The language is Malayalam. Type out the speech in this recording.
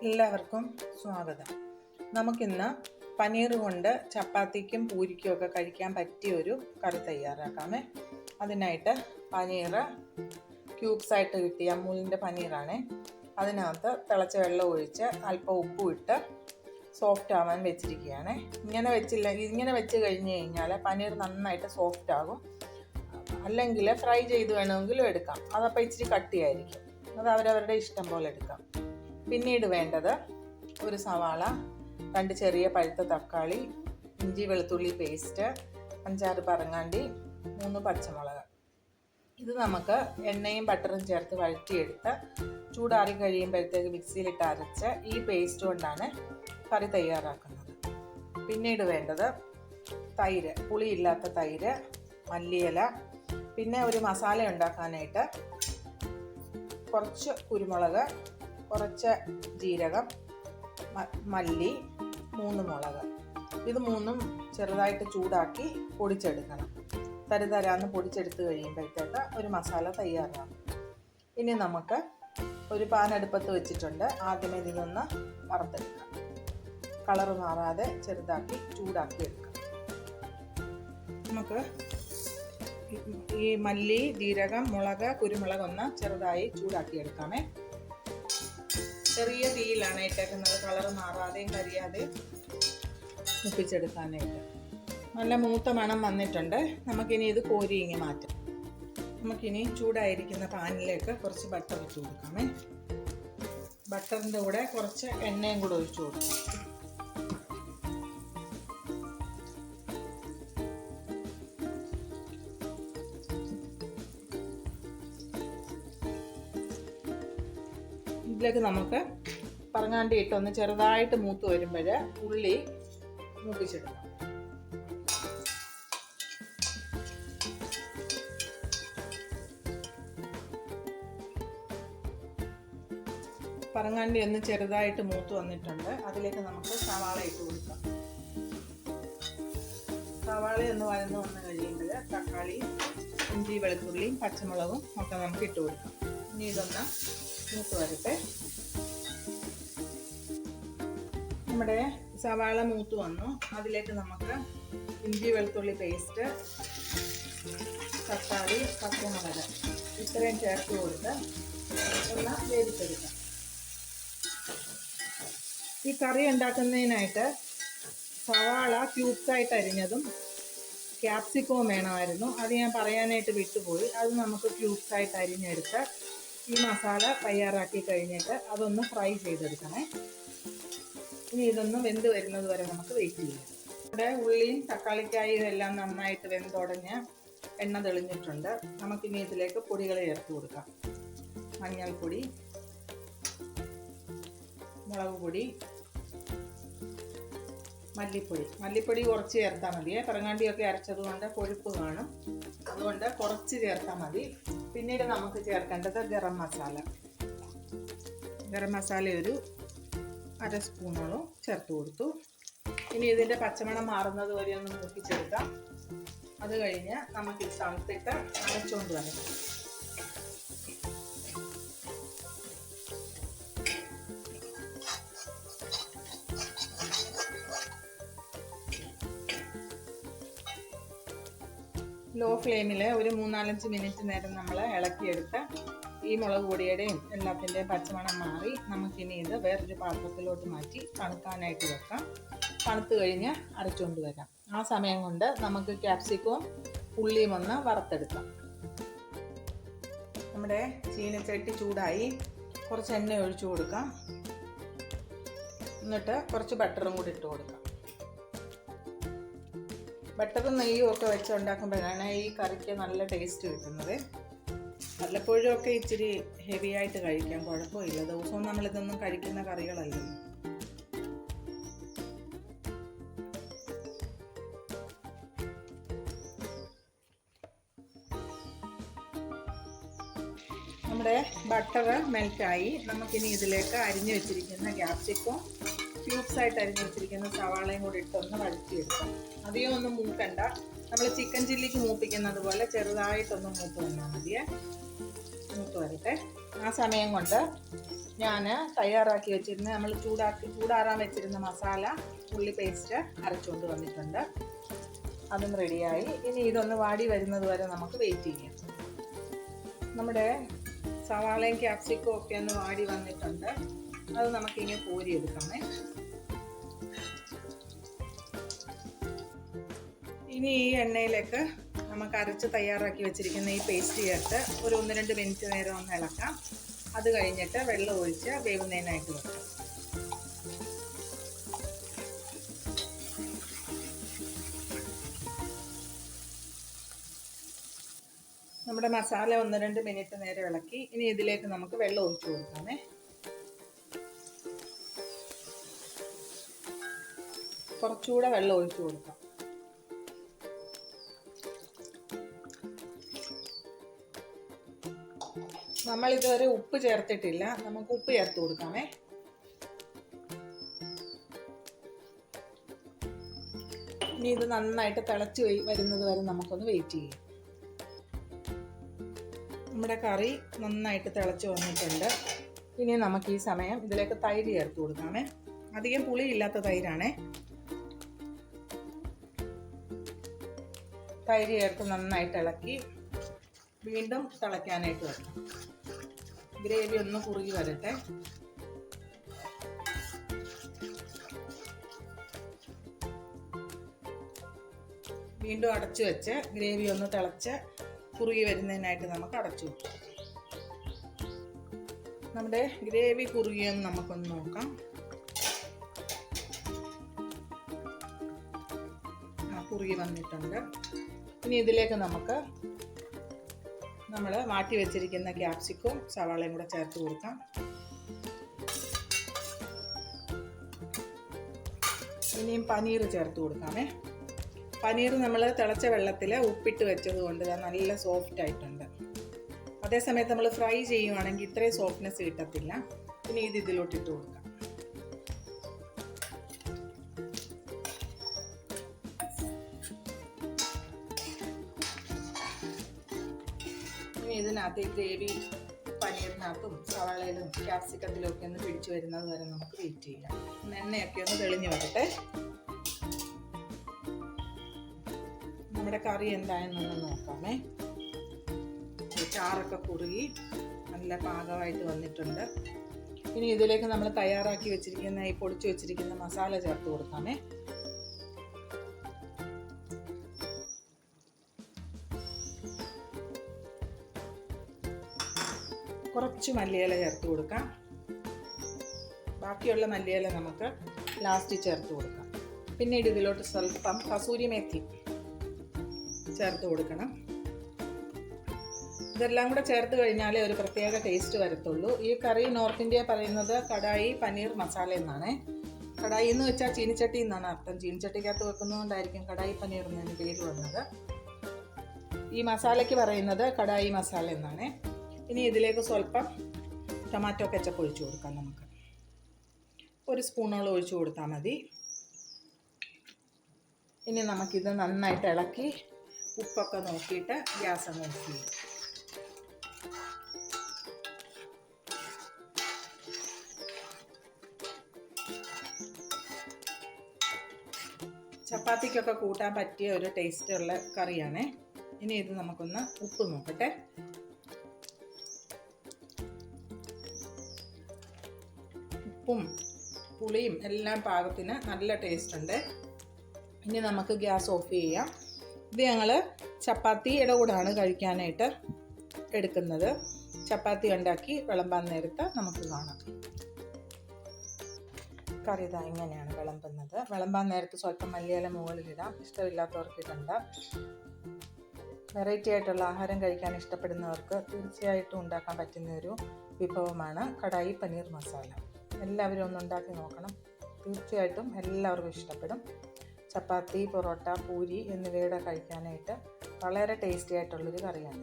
എല്ലാവർക്കും സ്വാഗതം. നമുക്കിന്ന് പനീർ കൊണ്ട് ചപ്പാത്തിക്കും പൂരിക്കും ഒക്കെ കഴിക്കാൻ പറ്റിയ ഒരു കറി തയ്യാറാക്കാമേ. അതിനായിട്ട് പനീർ ക്യൂബ്സായിട്ട് കിട്ടിയ അമൂലിൻ്റെ പനീറാണ്. അതിനകത്ത് തിളച്ച വെള്ളം ഒഴിച്ച് അല്പം ഉപ്പും ഇട്ട് സോഫ്റ്റ് ആവാൻ വെച്ചിരിക്കുകയാണ്. ഇങ്ങനെ വെച്ച് കഴിഞ്ഞ് കഴിഞ്ഞാൽ പനീർ നന്നായിട്ട് സോഫ്റ്റ് ആകും. അല്ലെങ്കിൽ ഫ്രൈ ചെയ്ത് വേണമെങ്കിലും എടുക്കാം. അതപ്പോൾ ഇച്ചിരി കട്ടിയായിരിക്കും. അത് അവരവരുടെ ഇഷ്ടം പോലെ എടുക്കാം. പിന്നീട് വേണ്ടത് ഒരു സവാള, 2 ചെറിയ പഴുത്ത തക്കാളി, ഇഞ്ചി വെളുത്തുള്ളി പേസ്റ്റ്, 5-6 പറങ്ങാണ്ടി, 3 പച്ചമുളക്. ഇത് നമുക്ക് എണ്ണയും ബട്ടറും ചേർത്ത് വഴറ്റിയെടുത്ത് ചൂടാറി കഴിയുമ്പോഴത്തേക്ക് മിക്സിയിലിട്ട് അരച്ച് ഈ പേസ്റ്റ് കൊണ്ടാണ് കറി തയ്യാറാക്കുന്നത്. പിന്നീട് വേണ്ടത് തൈര്, പുളിയില്ലാത്ത തൈര്, മല്ലിയില, പിന്നെ ഒരു മസാല ഉണ്ടാക്കാനായിട്ട് കുറച്ച് കുരുമുളക്, കുറച്ച് ജീരകം, മല്ലി, 3 മുളക്. ഇത് 3ഉം ചെറുതായിട്ട് ചൂടാക്കി പൊടിച്ചെടുക്കണം. തരിതരാന്ന് പൊടിച്ചെടുത്ത് കഴിയുമ്പോഴത്തേക്ക് ഒരു മസാല തയ്യാറാകും. ഇനി നമുക്ക് ഒരു പാൻ അടുപ്പത്ത് വെച്ചിട്ടുണ്ട്. ആദ്യമേ ഇതൊന്ന് വറുത്തെടുക്കാം. കളറ് മാറാതെ ചെറുതാക്കി ചൂടാക്കി എടുക്കാം. നമുക്ക് ഈ മല്ലി, ജീരകം, മുളക്, കുരുമുളക് ഒന്ന് ചെറുതായി ചൂടാക്കി എടുക്കാമേ. ചെറിയ തീയിലാണ് ഇട്ടേക്കുന്നത്. കളറ് മാറാതെയും കരിയാതെയും മുപ്പിച്ചെടുക്കാനായിട്ട്. നല്ല മൂത്ത മണം വന്നിട്ടുണ്ട്. നമുക്കിനി ഇത് കോരി ഇങ്ങി മാറ്റാം. നമുക്കിനി ചൂടായിരിക്കുന്ന പാനിലേക്ക് കുറച്ച് ബട്ടർ ഇട്ട് കൊടുക്കാമേ. ബട്ടറിൻ്റെ കൂടെ കുറച്ച് എണ്ണയും കൂടെ ഒഴിച്ചു കൊടുക്കാം. ഇതിലേക്ക് നമുക്ക് പറങ്ങാണ്ടി ഇട്ടൊന്ന് ചെറുതായിട്ട് മൂത്ത് വരുമ്പോൾ ഉള്ളി മൂപ്പിച്ചെടുക്കാം. പറങ്ങാണ്ടി ഒന്ന് ചെറുതായിട്ട് മൂത്ത് വന്നിട്ടുണ്ട്. അതിലേക്ക് നമുക്ക് സവാള ഇട്ട് കൊടുക്കാം. സവാള ഒന്ന് വഴന്ന് വന്ന് കഴിയുമ്പോൾ തക്കാളി, ഇഞ്ചി വെളുത്തുള്ളിയും പച്ചമുളകും ഒക്കെ നമുക്ക് ഇട്ട് കൊടുക്കാം. ഇനി ഇതൊന്ന് മൂത്ത് വരട്ടെ. നമ്മുടെ സവാള മൂത്ത് വന്നു. അതിലേക്ക് നമുക്ക് ഇഞ്ചി വെളുത്തുള്ളി പേസ്റ്റ്, തക്കാളി, പച്ചമുളക് ഇത്രയും ചേർത്ത് കൊടുത്ത് ഒന്ന് വേവിച്ചെടുക്കാം. ഈ കറി ഉണ്ടാക്കുന്നതിനായിട്ട് സവാള ക്യൂബ്സായിട്ട് അരിഞ്ഞതും ക്യാപ്സിക്കവും വേണമായിരുന്നു. അത് ഞാൻ പറയാനായിട്ട് വിട്ടുപോയി. അത് നമുക്ക് ക്യൂബ്സായിട്ട് അരിഞ്ഞെടുത്ത് ഈ മസാല തയ്യാറാക്കി കഴിഞ്ഞിട്ട് അതൊന്ന് ഫ്രൈ ചെയ്തെടുക്കണേ. ഇനി ഇതൊന്ന് വെന്ത് വരുന്നത് വരെ നമുക്ക് വെയിറ്റ് ചെയ്യാം. ഇവിടെ ഉള്ളിയും തക്കാളിക്കായും എല്ലാം നന്നായിട്ട് വെന്തുടഞ്ഞ് എണ്ണ തെളിഞ്ഞിട്ടുണ്ട്. നമുക്കിനി ഇതിലേക്ക് പൊടികൾ ചേർത്ത് കൊടുക്കാം. മഞ്ഞൾപ്പൊടി, മുളക് പൊടി, മല്ലിപ്പൊടി കുറച്ച് ചേർത്താൽ മതിയേ. പറങ്ങാണ്ടിയൊക്കെ അരച്ചതുകൊണ്ട് കൊഴുപ്പ് കാണും. അതുകൊണ്ട് കുറച്ച് ചേർത്താൽ മതി. പിന്നീട് നമുക്ക് ചേർക്കേണ്ടത് ഗരം മസാല ഒരു 1/2 സ്പൂണോളം ചേർത്ത് കൊടുത്തു. ഇനി ഇതിൻ്റെ പച്ചമണം മാറുന്നത് വരെ ഒന്ന് മൂപ്പിച്ചെടുക്കാം. അത് കഴിഞ്ഞ് നമുക്ക് തണുത്തിട്ട് അരച്ചുകൊണ്ട് വരാം. ലോ ഫ്ലെയിമിൽ ഒരു 3-4 മിനിറ്റ് നേരം നമ്മൾ ഇളക്കിയെടുത്ത് ഈ മുളക് പൊടിയുടെയും എല്ലാത്തിൻ്റെയും പച്ചമണം മാറി നമുക്കിനി ഇത് വേറൊരു പാത്രത്തിലോട്ട് മാറ്റി തണുക്കാനായിട്ട് വെക്കാം. തണുത്ത് കഴിഞ്ഞ് അരച്ചുകൊണ്ട് വരാം. ആ സമയം കൊണ്ട് നമുക്ക് ക്യാപ്സിക്കവും ഉള്ളിയും ഒന്ന് വറുത്തെടുക്കാം. നമ്മുടെ ചീനച്ചട്ടി ചൂടായി. കുറച്ച് എണ്ണ ഒഴിച്ചു കൊടുക്കാം. എന്നിട്ട് കുറച്ച് ബട്ടറും കൂടി ഇട്ട് കൊടുക്കാം. ബട്ടറും നെയ്യും ഒക്കെ വെച്ച് ഉണ്ടാക്കുമ്പോഴാണ് ഈ കറിക്ക് നല്ല ടേസ്റ്റ് കിട്ടുന്നത്. വല്ലപ്പോഴും ഒക്കെ ഇച്ചിരി ഹെവി ആയിട്ട് കഴിക്കാം, കുഴപ്പമില്ല. ദിവസവും നമ്മളിതൊന്നും കഴിക്കുന്ന കറികളല്ല. നമ്മുടെ ബട്ടർ മെൽറ്റായി. നമുക്കിനി ഇതിലേക്ക് അരിഞ്ഞു വെച്ചിരിക്കുന്ന ക്യാപ്സിക്കം, ക്യൂബ്സായിട്ട് അരിഞ്ഞു വെച്ചിരിക്കുന്ന സവാളയും കൂടി ഇട്ടൊന്ന് വഴറ്റിയെടുക്കാം. അധികം ഒന്നും മൂക്കണ്ട. നമ്മൾ ചിക്കൻ ചില്ലിക്ക് മൂപ്പിക്കുന്നത് പോലെ ചെറുതായിട്ടൊന്ന് മൂത്ത് വന്നാൽ മതിയേ. മൂത്ത് വരട്ടെ. ആ സമയം കൊണ്ട് ഞാൻ തയ്യാറാക്കി വെച്ചിരുന്ന നമ്മൾ ചൂടാറാൻ വെച്ചിരുന്ന മസാല ഉള്ളി പേസ്റ്റ് അരച്ചുകൊണ്ട് വന്നിട്ടുണ്ട്. അതും റെഡിയായി. ഇനി ഇതൊന്ന് വാടി വരുന്നത് വരെ നമുക്ക് വെയിറ്റ് ചെയ്യാം. നമ്മുടെ സവാളയും ക്യാപ്സിക്കും ഒക്കെ ഒന്ന് വാടി വന്നിട്ടുണ്ട്. അത് നമുക്കിങ്ങനെ കോരിയെടുക്കണേ. ഇനി ഈ എണ്ണയിലേക്ക് നമുക്ക് അരച്ച് തയ്യാറാക്കി വെച്ചിരിക്കുന്ന ഈ പേസ്റ്റ് ചേർത്ത് ഒരു 1-2 മിനിറ്റ് നേരം ഒന്ന് ഇളക്കാം. അത് കഴിഞ്ഞിട്ട് വെള്ളം ഒഴിച്ച് വേവുന്നതിനായിട്ട് വെക്കാം. നമ്മുടെ മസാല 1-2 മിനിറ്റ് നേരം ഇളക്കി. ഇനി ഇതിലേക്ക് നമുക്ക് വെള്ളം ഒഴിച്ചു കൊടുക്കാമേ. കുറച്ചുകൂടെ വെള്ളം ഒഴിച്ചു കൊടുക്കാം. നമ്മൾ ഇതുവരെ ഉപ്പ് ചേർത്തിട്ടില്ല. നമുക്ക് ഉപ്പ് ചേർത്ത് കൊടുക്കാമേ. ഇനി ഇത് നന്നായിട്ട് തിളച്ച് വരുന്നത് വരെ നമുക്കൊന്ന് വെയിറ്റ് ചെയ്യാം. നമ്മുടെ കറി നന്നായിട്ട് തിളച്ച് വന്നിട്ടുണ്ട്. ഇനി നമുക്ക് ഈ സമയം ഇതിലേക്ക് തൈര് ചേർത്ത് കൊടുക്കാമേ. അധികം പുളിയില്ലാത്ത തൈരാണേ. തൈര് ചേർത്ത് നന്നായിട്ട് ഇളക്കി വീണ്ടും തിളയ്ക്കാനായിട്ട് വെക്കാം. ഗ്രേവി ഒന്ന് കുറുകി വരട്ടെ. വീണ്ടും അടച്ചു വെച്ച് ഗ്രേവി ഒന്ന് തിളച്ച് കുറുകി വരുന്നതിനായിട്ട് നമുക്ക് അടച്ചു വെക്കാം. നമ്മുടെ ഗ്രേവി കുറുകിയെന്ന് നമുക്കൊന്ന് നോക്കാം. കുറുകി വന്നിട്ടുണ്ട്. ഇനി ഇതിലേക്ക് നമുക്ക് നമ്മൾ മാറ്റി വെച്ചിരിക്കുന്ന ക്യാപ്സിക്കും സവാളയും കൂടെ ചേർത്ത് കൊടുക്കാം. ഇനിയും പനീർ ചേർത്ത് കൊടുക്കാമേ. പനീർ നമ്മൾ തിളച്ച വെള്ളത്തിൽ ഉപ്പിട്ട് വെച്ചത് കൊണ്ട് നല്ല സോഫ്റ്റ് ആയിട്ടുണ്ട്. അതേസമയത്ത് നമ്മൾ ഫ്രൈ ചെയ്യുവാണെങ്കിൽ ഇത്രയും സോഫ്റ്റ്നെസ് കിട്ടത്തില്ല. ഇനി ഇത് ഇതിലോട്ട് ഇട്ട് കൊടുക്കാം. ഇനി ഇതിനകത്ത് ഈ ഗ്രേവി പനീറിനകത്തും സവാളയിലും ക്യാപ്സിക്കത്തിലും ഒക്കെ ഒന്ന് പിടിച്ചു വരുന്നത് വരെ നമുക്ക് വെയിറ്റ് ചെയ്യാം. എണ്ണയൊക്കെ ഒന്ന് തെളിഞ്ഞു വരട്ടെ. നമ്മുടെ കറി എന്തായെന്നൊന്ന് നോക്കാമേ. ചാറൊക്കെ കുറുകി നല്ല പാകമായിട്ട് വന്നിട്ടുണ്ട്. ഇനി ഇതിലേക്ക് നമ്മൾ തയ്യാറാക്കി വെച്ചിരിക്കുന്ന ഈ പൊടിച്ചു വെച്ചിരിക്കുന്ന മസാല ചേർത്ത് കൊടുക്കാമേ. കുറച്ച് മല്ലിയില ചേർത്ത് കൊടുക്കാം. ബാക്കിയുള്ള മല്ലിയില നമുക്ക് ലാസ്റ്റ് ചേർത്ത് കൊടുക്കാം. പിന്നീട് ഇതിലോട്ട് സ്വല്പം കസൂരി മേത്തി ചേർത്ത് കൊടുക്കണം. ഇതെല്ലാം കൂടെ ചേർത്ത് കഴിഞ്ഞാലേ ഒരു പ്രത്യേക ടേസ്റ്റ് വരത്തുള്ളൂ. ഈ കറി നോർത്ത് ഇന്ത്യ പറയുന്നത് കടായി പനീർ മസാല എന്നാണ്. കടായി എന്ന് വെച്ചാൽ ചീനിച്ചട്ടി എന്നാണ് അർത്ഥം. ചീനിച്ചട്ടിക്കകത്ത് വെക്കുന്നതുകൊണ്ടായിരിക്കും കടായി പനീർ എന്നതിന് പേര് വന്നത്. ഈ മസാലയ്ക്ക് പറയുന്നത് കടായി മസാല എന്നാണ്. ഇനി ഇതിലേക്ക് സ്വല്പം ടൊമാറ്റോ കെച്ചപ്പ് ഒഴിച്ചു കൊടുക്കാം. നമുക്ക് ഒരു സ്പൂണോളം ഒഴിച്ചു കൊടുത്താൽ മതി. ഇനി നമുക്കിത് നന്നായിട്ട് ഇളക്കി ഉപ്പൊക്കെ നോക്കിയിട്ട് ഗ്യാസ് അങ്ങ് ഓഫ് ചെയ്യും. ചപ്പാത്തിക്കൊക്കെ കൂട്ടാൻ പറ്റിയ ഒരു ടേസ്റ്റുള്ള കറിയാണ്. ഇനി ഇത് നമുക്കൊന്ന് ഉപ്പ് നോക്കട്ടെ. ഉപ്പും പുളിയും എല്ലാം പാകത്തിന് നല്ല ടേസ്റ്റ് ഉണ്ട്. ഇനി നമുക്ക് ഗ്യാസ് ഓഫ് ചെയ്യാം. ഇത് ഞങ്ങൾ ചപ്പാത്തിയുടെ കൂടെയാണ് കഴിക്കാനായിട്ട് എടുക്കുന്നത്. ചപ്പാത്തി ഉണ്ടാക്കി വിളമ്പാൻ നേരത്ത് നമുക്ക് കാണാം. കറി ഇതാ ഇങ്ങനെയാണ് വിളമ്പുന്നത്. വിളമ്പാൻ നേരത്ത് സ്വല്പം മല്ലിയില മുകളിലിടാം. ഇഷ്ടമില്ലാത്തവർക്ക് ഇടണ്ട. വെറൈറ്റി ആയിട്ടുള്ള ആഹാരം കഴിക്കാൻ ഇഷ്ടപ്പെടുന്നവർക്ക് തീർച്ചയായിട്ടും ഉണ്ടാക്കാൻ പറ്റുന്ന ഒരു വിഭവമാണ് കടായി പനീർ മസാല. എല്ലാവരും ഒന്ന് ഉണ്ടാക്കി നോക്കണം. തീർച്ചയായിട്ടും എല്ലാവർക്കും ഇഷ്ടപ്പെടും. ചപ്പാത്തി, പൊറോട്ട, പൂരി എന്നിവയുടെ കഴിക്കാനായിട്ട് വളരെ ടേസ്റ്റി ആയിട്ടുള്ളൊരു കറിയാണ്.